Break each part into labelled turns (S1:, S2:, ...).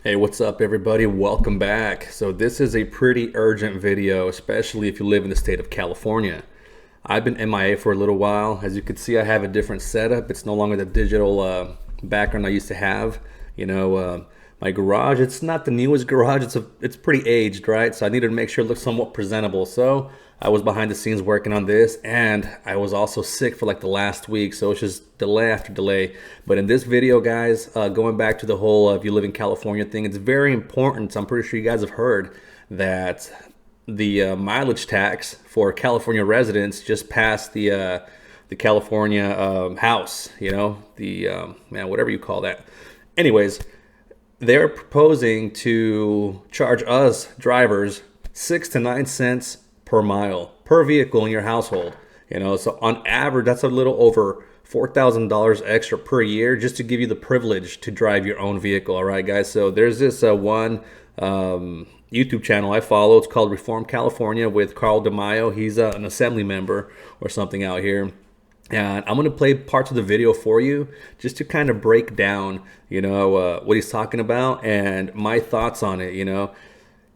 S1: Hey, what's up everybody? Welcome back. So this is a pretty urgent video, especially if you live in the state of California. I've been MIA for a little while. As you can see, I have a different setup. It's no longer the digital background I used to have. My garage, it's not the newest garage. It's pretty aged, right? So I needed to make sure it looked somewhat presentable. So I was behind the scenes working on this, and I was also sick for like the last week. So it's just delay after delay. But in this video, guys, going back to the whole if you live in California thing, it's very important. I'm pretty sure you guys have heard that the mileage tax for California residents just passed the California House, whatever you call that. Anyways, they're proposing to charge us drivers 6 to 9 cents per mile per vehicle in your household. So on average, that's a little over $4,000 extra per year just to give you the privilege to drive your own vehicle. All right, guys. So there's this one YouTube channel I follow. It's called Reform California with Carl DeMaio. He's an assembly member or something out here. And I'm going to play parts of the video for you just to kind of break down, what he's talking about and my thoughts on it.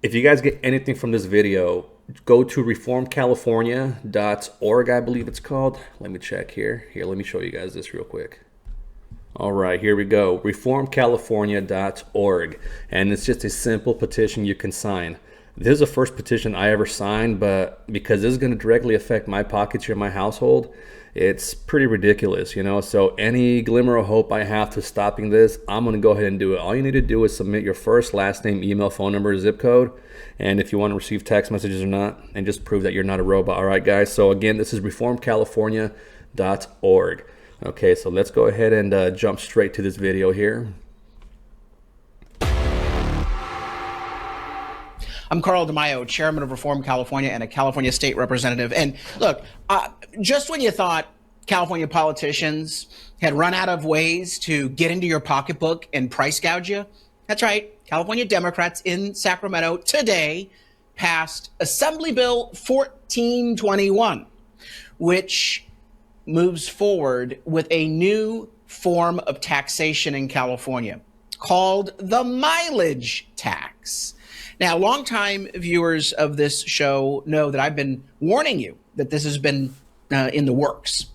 S1: If you guys get anything from this video, go to reformcalifornia.org, I believe it's called. Let me check here. Let me show you guys this real quick. All right, here we go. reformcalifornia.org. And it's just a simple petition you can sign. This is the first petition I ever signed, but because this is going to directly affect my pockets here in my household, it's pretty ridiculous, So any glimmer of hope I have to stopping this, I'm going to go ahead and do it. All you need to do is submit your first, last name, email, phone number, zip code, and if you want to receive text messages or not, and just prove that you're not a robot. All right, guys. So again, this is reformcalifornia.org. Okay, so let's go ahead and jump straight to this video here.
S2: I'm Carl DeMaio, chairman of Reform California and a California state representative. And look, just when you thought California politicians had run out of ways to get into your pocketbook and price gouge you, that's right. California Democrats in Sacramento today passed Assembly Bill 1421, which moves forward with a new form of taxation in California called the mileage tax. Now, longtime viewers of this show know that I've been warning you that this has been in the works.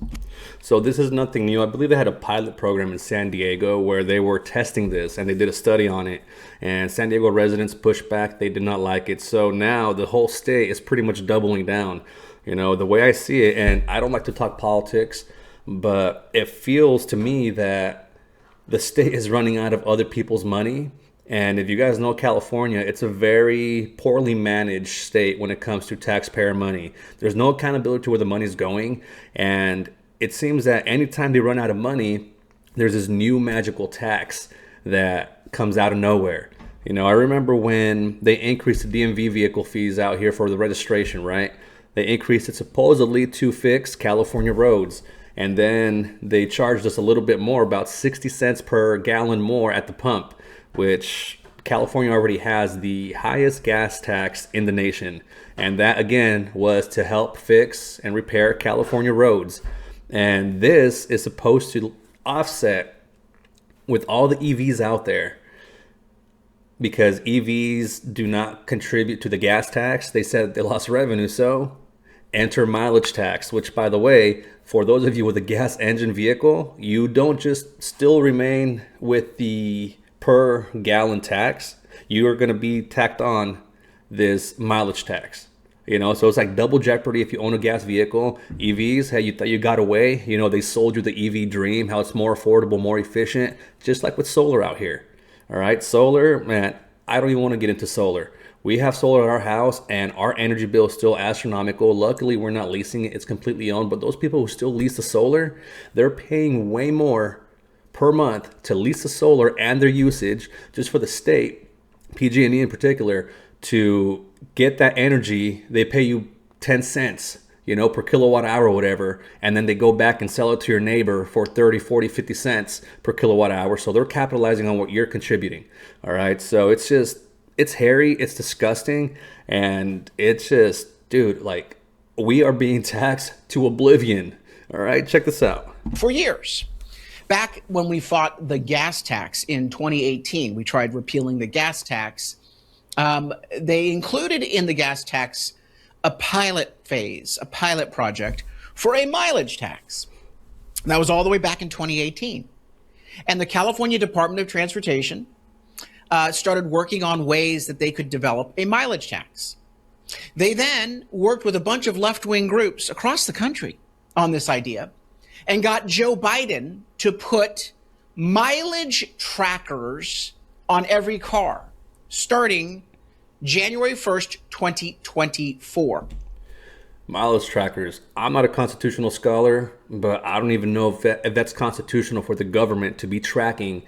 S1: So this is nothing new. I believe they had a pilot program in San Diego where they were testing this and they did a study on it. And San Diego residents pushed back. They did not like it. So now the whole state is pretty much doubling down. The way I see it, and I don't like to talk politics, but it feels to me that the state is running out of other people's money. And if you guys know California, it's a very poorly managed state when it comes to taxpayer money. There's no accountability to where the money's going. And it seems that anytime they run out of money, there's this new magical tax that comes out of nowhere. I remember when they increased the DMV vehicle fees out here for the registration, right? They increased it supposedly to fix California roads. And then they charged us a little bit more, about 60 cents per gallon more at the pump, which California already has the highest gas tax in the nation. And that, again, was to help fix and repair California roads. And this is supposed to offset with all the EVs out there, because EVs do not contribute to the gas tax. They said they lost revenue, so enter mileage tax, which, by the way, for those of you with a gas engine vehicle, you don't just still remain with the per gallon tax. You are going to be tacked on this mileage tax. So it's like double jeopardy if you own a gas vehicle. EVs, hey, you thought you got away. They sold you the EV dream, how it's more affordable, more efficient, just like with solar out here. All right, solar, man, I don't even want to get into solar. We have solar at our house and our energy bill is still astronomical. Luckily, we're not leasing it. It's completely owned. But those people who still lease the solar, they're paying way more per month to lease the solar and their usage just for the state, PG&E in particular, to get that energy. They pay you 10 cents, per kilowatt hour or whatever. And then they go back and sell it to your neighbor for 30, 40, 50 cents per kilowatt hour. So they're capitalizing on what you're contributing. All right. So it's hairy. It's disgusting. And it's just, dude, like, we are being taxed to oblivion. All right. Check this out.
S2: For years, Back when we fought the gas tax in 2018, we tried repealing the gas tax. They included in the gas tax a pilot phase, a pilot project for a mileage tax. And that was all the way back in 2018. And the California Department of Transportation started working on ways that they could develop a mileage tax. They then worked with a bunch of left-wing groups across the country on this idea and got Joe Biden to put mileage trackers on every car starting January 1st, 2024.
S1: Mileage trackers. I'm not a constitutional scholar, but I don't even know if that's constitutional for the government to be tracking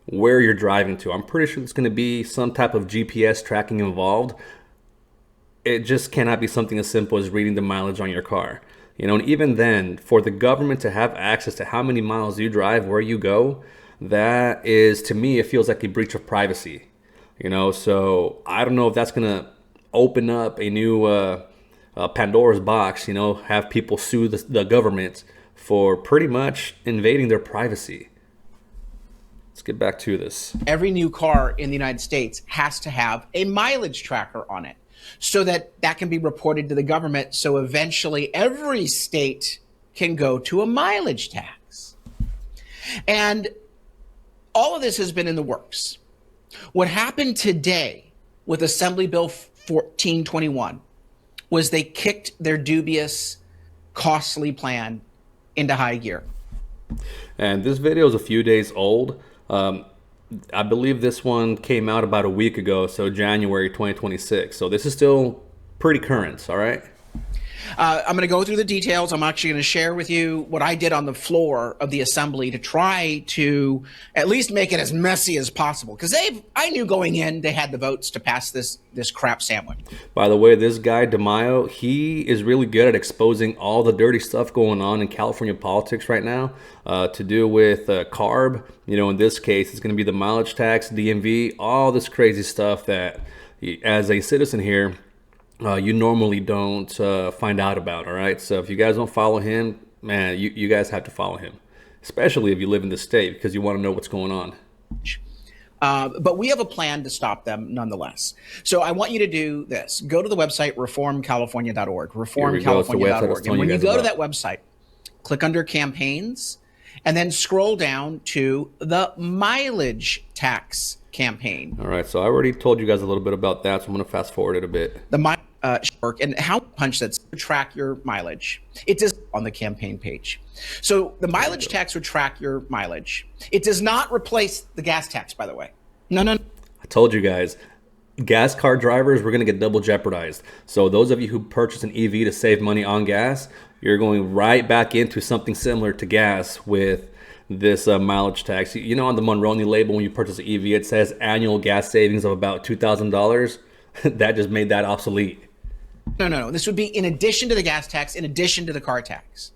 S1: where you're driving to. I'm pretty sure there's going to be some type of GPS tracking involved. It just cannot be something as simple as reading the mileage on your car. You know, and even then, for the government to have access to how many miles you drive, where you go, that is, to me, it feels like a breach of privacy. You know, so I don't know if that's going to open up a new Pandora's box, you know, have people sue the government for pretty much invading their privacy. Let's get back to this.
S2: Every new car in the United States has to have a mileage tracker on it so that that can be reported to the government. So eventually every state can go to a mileage tax. And all of this has been in the works. What happened today with Assembly Bill 1421 was they kicked their dubious, costly plan into high gear.
S1: And this video is a few days old. I believe this one came out about a week ago, so January 2026. So this is still pretty current, all right?
S2: I'm going to go through the details. I'm actually going to share with you what I did on the floor of the assembly to try to at least make it as messy as possible. Because I knew going in they had the votes to pass this crap sandwich.
S1: By the way, this guy, DeMaio, he is really good at exposing all the dirty stuff going on in California politics right now to do with CARB. You know, in this case, it's going to be the mileage tax, DMV, all this crazy stuff that as a citizen here, you normally don't find out about, all right? So if you guys don't follow him, man, you guys have to follow him, especially if you live in the state because you want to know what's going on.
S2: But we have a plan to stop them nonetheless. So I want you to do this. Go to the website, reformcalifornia.org, reformcalifornia.org. And when you go to that website, click under campaigns, and then scroll down to the mileage tax campaign.
S1: All right, so I already told you guys a little bit about that, so I'm going to fast forward it a bit.
S2: The work and how punch that's track your mileage. It does on the campaign page. So the mileage tax would track your mileage. It does not replace the gas tax, by the way. No.
S1: I told you guys, gas car drivers, we're going to get double jeopardized. So those of you who purchase an EV to save money on gas, you're going right back into something similar to gas with this mileage tax. You know, on the Monroney label, when you purchase an EV, it says annual gas savings of about $2,000. That just made that obsolete.
S2: No. This would be in addition to the gas tax, in addition to the car tax.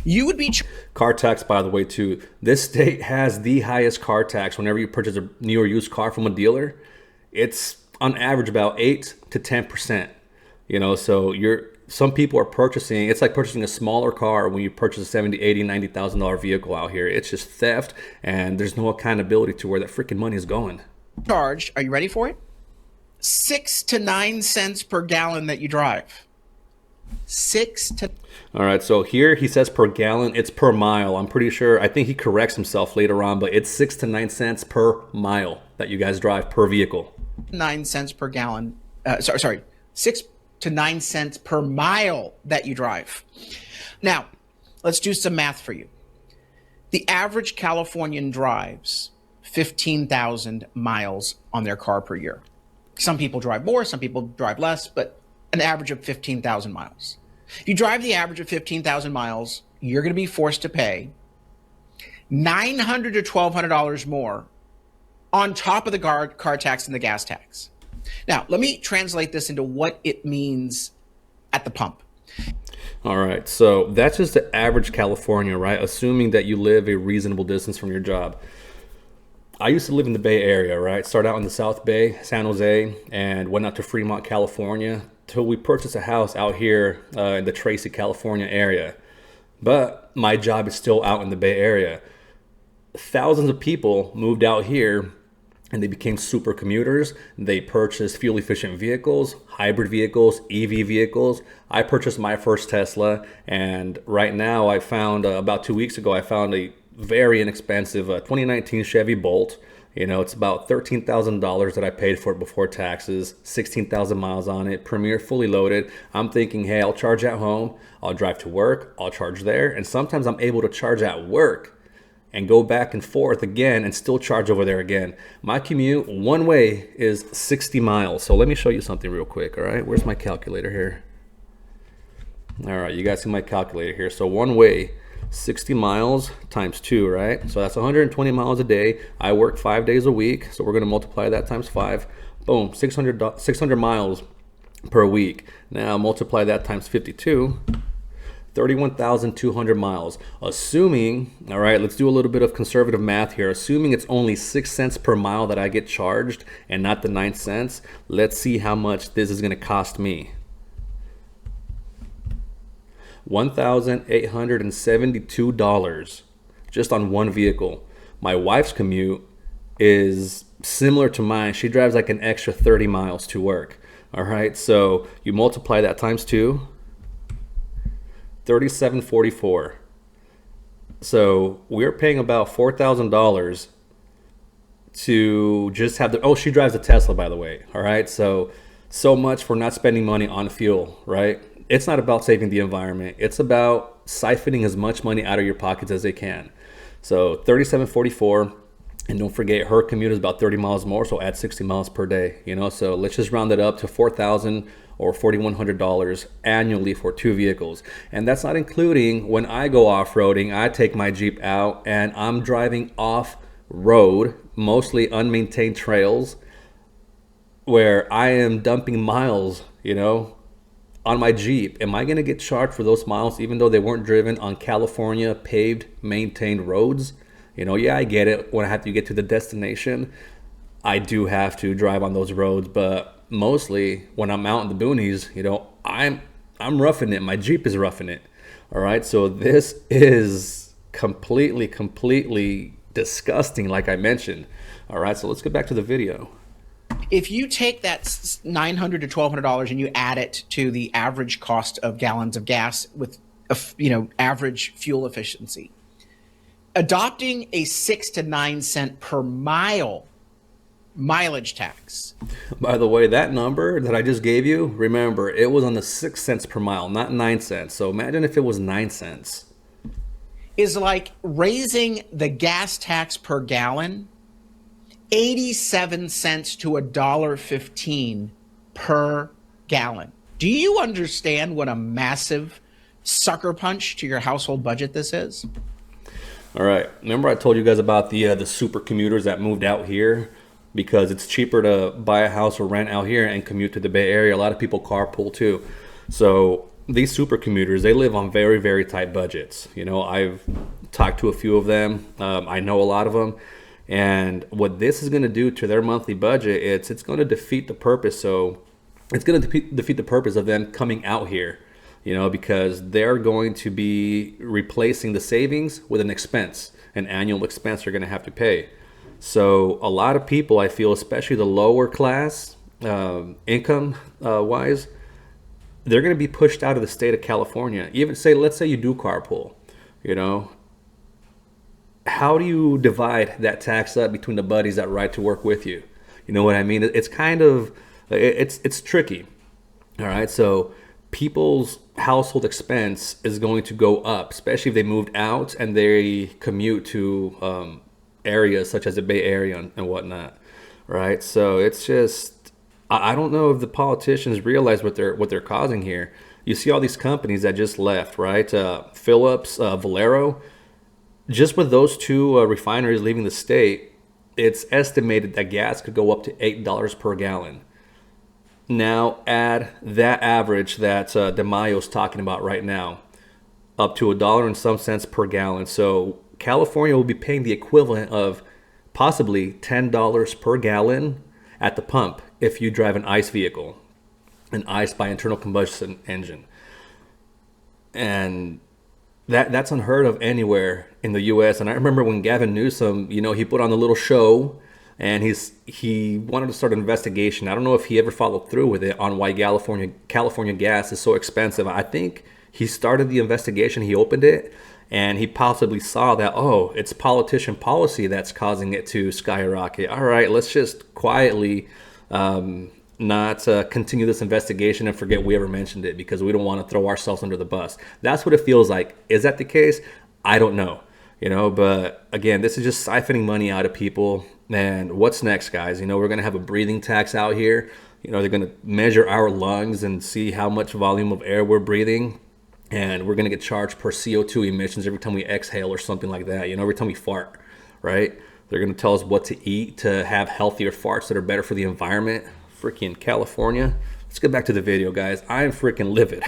S2: You would be
S1: car tax, by the way, too. This state has the highest car tax. Whenever you purchase a new or used car from a dealer, it's on average about 8 to 10%. You know, so some people are purchasing, it's like purchasing a smaller car when you purchase a $70, $80, $90,000 vehicle out here. It's just theft, and there's no accountability to where that freaking money is going.
S2: charged, are you ready for it? 6 to 9 cents per gallon that you drive. 6 to...
S1: All right, so here he says per gallon, it's per mile. I'm pretty sure, I think he corrects himself later on, but it's 6 to 9 cents per mile that you guys drive per vehicle.
S2: 9 cents per gallon. Sorry, 6 to 9 cents per mile that you drive. Now, let's do some math for you. The average Californian drives 15,000 miles on their car per year. Some people drive more, some people drive less, but an average of 15,000 miles. If you drive the average of 15,000 miles, you're going to be forced to pay $900 to $1,200 more on top of the car tax and the gas tax. Now, let me translate this into what it means at the pump.
S1: All right, so that's just the average California, right? Assuming that you live a reasonable distance from your job. I used to live in the Bay Area, right? Started out in the South Bay, San Jose, and went out to Fremont, California, till we purchased a house out here in the Tracy, California area. But my job is still out in the Bay Area. thousands of people moved out here and they became super commuters. They purchased fuel efficient vehicles, hybrid vehicles, EV vehicles. I purchased my first Tesla, and right now I found about 2 weeks ago I found a very inexpensive 2019 Chevy Bolt. You know, it's about $13,000 that I paid for it before taxes, 16,000 miles on it, Premier fully loaded. I'm thinking, hey, I'll charge at home, I'll drive to work, I'll charge there, and sometimes I'm able to charge at work and go back and forth again and still charge over there again. My commute one way is 60 miles. So let me show you something real quick, all right? Where's my calculator here? All right, you guys see my calculator here. So one way, 60 miles times 2, right? So that's 120 miles a day. I work 5 days a week, so we're gonna multiply that times 5. Boom, 600 miles per week. Now multiply that times 52, 31,200 miles. Assuming, all right, let's do a little bit of conservative math here. Assuming it's only 6 cents per mile that I get charged and not the 9 cents, let's see how much this is gonna cost me. $1,872 just on one vehicle. My wife's commute is similar to mine. She drives like an extra 30 miles to work. All right, so you multiply that times 2, 3744. So we're paying about $4,000 to just have the, oh, she drives a Tesla, by the way. All right, so much for not spending money on fuel, right? It's not about saving the environment. It's about siphoning as much money out of your pockets as they can. So 3744, and don't forget her commute is about 30 miles more, so add 60 miles per day, you know? So let's just round it up to $4,000 or $4,100 annually for 2 vehicles. And that's not including when I go off-roading, I take my Jeep out and I'm driving off-road, mostly unmaintained trails, where I am dumping miles, you know, on my Jeep. Am I going to get charged for those miles even though they weren't driven on California paved, maintained roads? You know, yeah, I get it. When I have to get to the destination, I do have to drive on those roads, but mostly when I'm out in the boonies, you know, I'm roughing it. My Jeep is roughing it. All right, so this is completely disgusting, like I mentioned. All right, so let's get back to the video.
S2: If you take that $900 to $1,200 and you add it to the average cost of gallons of gas with, average fuel efficiency, adopting a 6 to 9 cent per mile mileage tax.
S1: By the way, that number that I just gave you, remember, it was on the 6 cents per mile, not 9 cents. So imagine if it was 9 cents.
S2: Is like raising the gas tax per gallon 87 cents to $1.15 per gallon. Do you understand what a massive sucker punch to your household budget this is?
S1: All right. Remember I told you guys about the super commuters that moved out here because it's cheaper to buy a house or rent out here and commute to the Bay Area. A lot of people carpool too. So these super commuters, they live on very tight budgets. You know, I've talked to a few of them. I know a lot of them. And what this is going to do to their monthly budget, it's going to defeat the purpose. So it's going to defeat the purpose of them coming out here, you know, because they're going to be replacing the savings with an expense, an annual expense they're going to have to pay. So a lot of people, I feel, especially the lower class income wise, they're going to be pushed out of the state of California. Even let's say you do carpool, you know. How do you divide that tax up between the buddies that ride to work with you? You know what I mean? It's kind of, it's tricky. All right. So people's household expense is going to go up, especially if they moved out and they commute to areas such as the Bay Area and whatnot. Right. So it's just, I don't know if the politicians realize what they're causing here. You see all these companies that just left, right? Phillips, Valero. Just with those 2 refineries leaving the state, it's estimated that gas could go up to $8 per gallon. Now add that average that DeMaio's talking about right now, up to $1 and some cents per gallon. So California will be paying the equivalent of possibly $10 per gallon at the pump if you drive an ICE vehicle, an ICE by internal combustion engine. And that's unheard of anywhere in the U.S. And I remember when Gavin Newsom, he put on the little show, and he wanted to start an investigation. I don't know if he ever followed through with it on why California gas is so expensive. I think he started the investigation. He opened it, and he possibly saw that, oh, it's politician policy that's causing it to skyrocket. All right, let's just quietly not continue this investigation and forget we ever mentioned it, because we don't want to throw ourselves under the bus. That's what it feels like. Is that the case? I don't know. But again, this is just siphoning money out of people. And what's next, guys? We're going to have a breathing tax out here. They're going to measure our lungs and see how much volume of air we're breathing. And we're going to get charged per CO2 emissions every time we exhale or something like that. Every time we fart, right? They're going to tell us what to eat to have healthier farts that are better for the environment. Freaking California. Let's get back to the video, guys. I am freaking livid.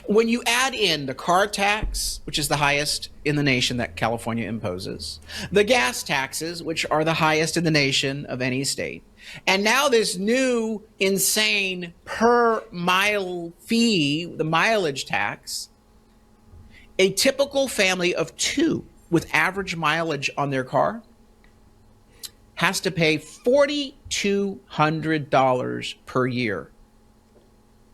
S2: When you add in the car tax, which is the highest in the nation that California imposes, the gas taxes, which are the highest in the nation of any state, and now this new insane per mile fee, the mileage tax, a typical family of two with average mileage on their car has to pay $4,200 per year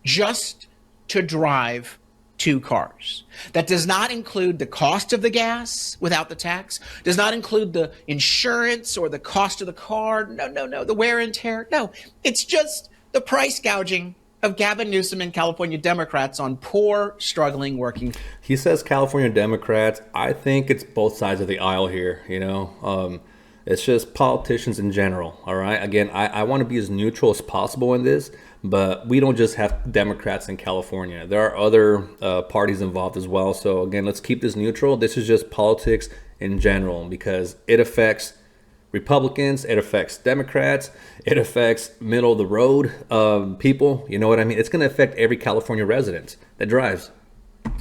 S2: just to drive two cars. That does not include the cost of the gas without the tax, does not include the insurance or the cost of the car. No, the wear and tear. No, it's just the price gouging of Gavin Newsom and California Democrats on poor, struggling, working.
S1: He says California Democrats. I think it's both sides of the aisle here, It's just politicians in general, all right? Again, I want to be as neutral as possible in this, but we don't just have Democrats in California. There are other parties involved as well. So again, let's keep this neutral. This is just politics in general, because it affects Republicans, it affects Democrats, it affects middle of the road people. You know what I mean? It's going to affect every California resident that drives.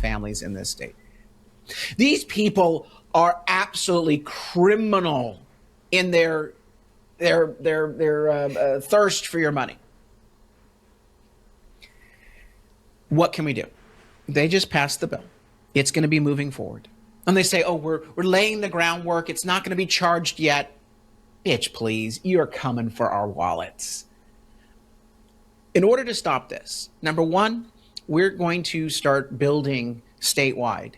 S2: Families in this state. These people are absolutely criminal in their thirst for your money. What can we do? They just passed the bill. It's going to be moving forward. And they say, oh, we're laying the groundwork. It's not going to be charged yet. Bitch, please. You're coming for our wallets. In order to stop this, number one, we're going to start building statewide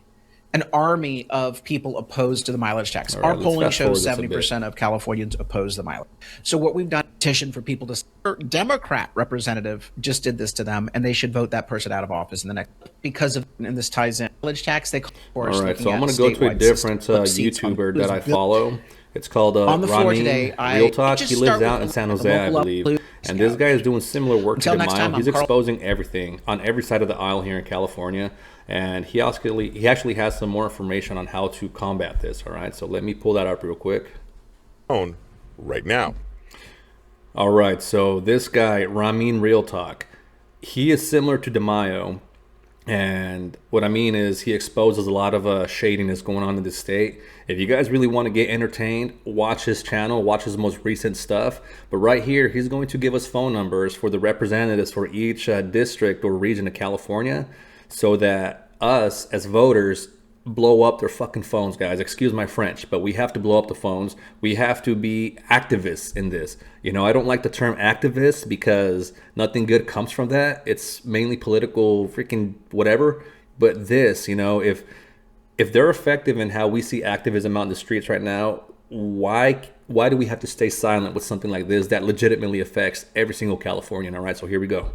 S2: an army of people opposed to the mileage tax.
S1: Right,
S2: our polling shows 70% of Californians oppose the mileage. So what we've done, petition for people to, Democrat representative just did this to them, and they should vote that person out of office in the next, because of, and this ties in, mileage tax, they call for.
S1: All right, so I'm going to go to a different YouTuber that I follow. It's called Ramin Real Talk. He lives out in San Jose, I believe. And this guy is doing similar work to DeMaio. He's exposing everything on every side of the aisle here in California. And he actually has some more information on how to combat this. All right, so let me pull that up real quick.
S3: On right now.
S1: All right, so this guy, Ramin Real Talk, he is similar to DeMaio. And what I mean is he exposes a lot of shadiness going on in the state. If you guys really want to get entertained, watch his channel, watch his most recent stuff. But right here, he's going to give us phone numbers for the representatives for each district or region of California, so that us as voters blow up their fucking phones, guys. Excuse my French, but we have to blow up the phones. We have to be activists in this. I don't like the term activist because nothing good comes from that. It's mainly political freaking whatever. But this, if they're effective in how we see activism out in the streets right now, why do we have to stay silent with something like this that legitimately affects every single Californian? All right, so here we go.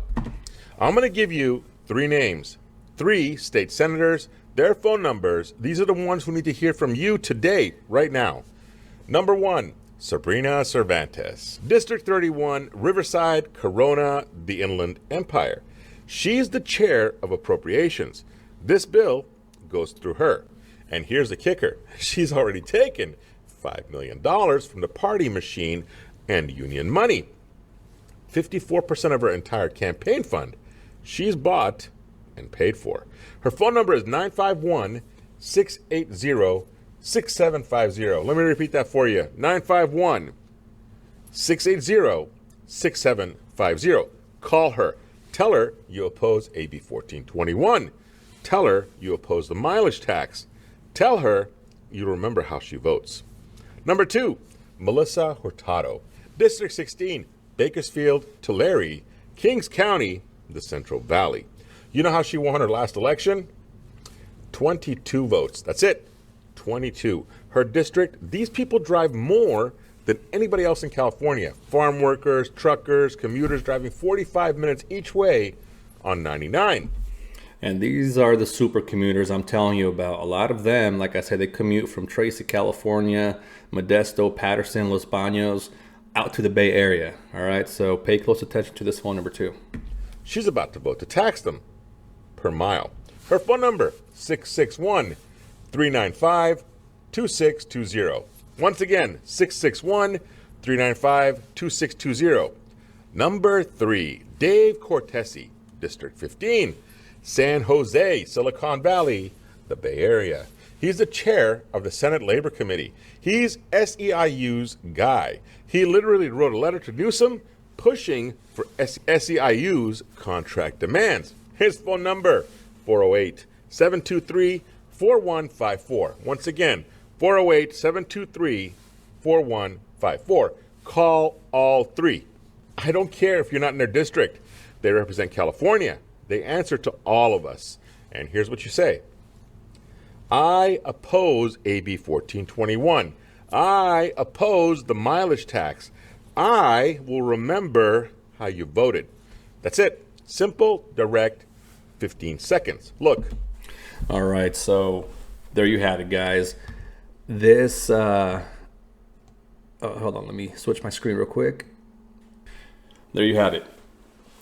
S3: I'm going to give you 3 names. 3 state senators, their phone numbers. These are the ones who need to hear from you today, right now. Number 1, Sabrina Cervantes, District 31, Riverside, Corona, the Inland Empire. She's the chair of appropriations. This bill goes through her. And here's the kicker. She's already taken $5 million from the party machine and union money. 54% of her entire campaign fund she's bought and paid for. Her phone number is 951-680-6750. Let me repeat that for you. 951-680-6750. Call her. Tell her you oppose AB 1421. Tell her you oppose the mileage tax. Tell her you remember how she votes. Number 2, Melissa Hurtado, District 16, Bakersfield, Tulare, Kings County, the Central Valley. You know how she won her last election? 22 votes. That's it. 22. Her district, these people drive more than anybody else in California. Farm workers, truckers, commuters driving 45 minutes each way on 99.
S1: And these are the super commuters I'm telling you about. A lot of them, like I said, they commute from Tracy, California, Modesto, Patterson, Los Banos, out to the Bay Area. All right, so pay close attention to this phone number too.
S3: She's about to vote to tax them per mile. Her phone number, 661-395-2620. Once again, 661-395-2620. Number 3, Dave Cortese, District 15, San Jose, Silicon Valley, the Bay Area. He's the chair of the Senate Labor Committee. He's SEIU's guy. He literally wrote a letter to Newsom pushing for SEIU's contract demands. His phone number, 408-723-4154. Once again, 408-723-4154. Call all 3. I don't care if you're not in their district. They represent California. They answer to all of us. And here's what you say. I oppose AB 1421. I oppose the mileage tax. I will remember how you voted. That's it. Simple, direct, 15 seconds. Look.
S1: All right, so there you have it, guys. This, hold on, let me switch my screen real quick. There you have it.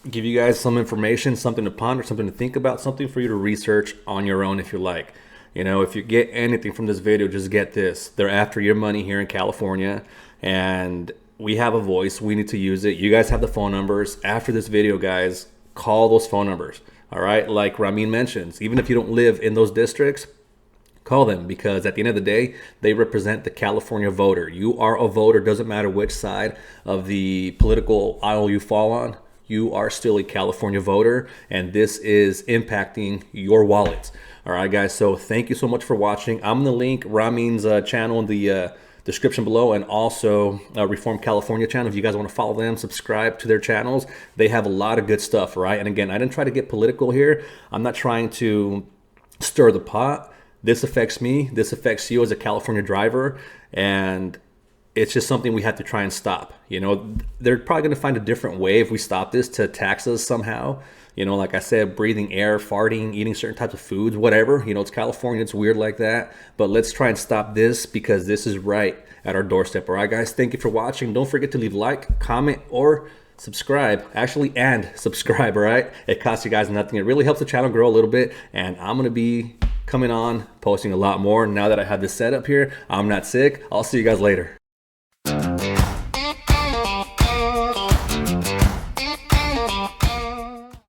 S1: Give you guys some information, something to ponder, something to think about, something for you to research on your own if you like. You know, if you get anything from this video, just get this. They're after your money here in California, and we have a voice. We need to use it. You guys have the phone numbers. After this video, guys, call those phone numbers. All right, like Ramin mentions, even if you don't live in those districts, call them, because at the end of the day, they represent the California voter. You are a voter. Doesn't matter which side of the political aisle you fall on. You are still a California voter, and this is impacting your wallets. All right, guys, so thank you so much for watching. I'm going to link Ramin's channel in the description below, and also Reform California channel. If you guys want to follow them, subscribe to their channels. They have a lot of good stuff, right? And again, I didn't try to get political here. I'm not trying to stir the pot. This affects me. This affects you as a California driver, and it's just something we have to try and stop. You know, they're probably going to find a different way if we stop this to tax us somehow. You know, like I said, breathing air, farting, eating certain types of foods, whatever. You know, it's California. It's weird like that. But let's try and stop this, because this is right at our doorstep. All right, guys, thank you for watching. Don't forget to leave a like, comment, or subscribe. Actually, and subscribe, all right? It costs you guys nothing. It really helps the channel grow a little bit. And I'm going to be coming on, posting a lot more now that I have this set up here. I'm not sick. I'll see you guys later.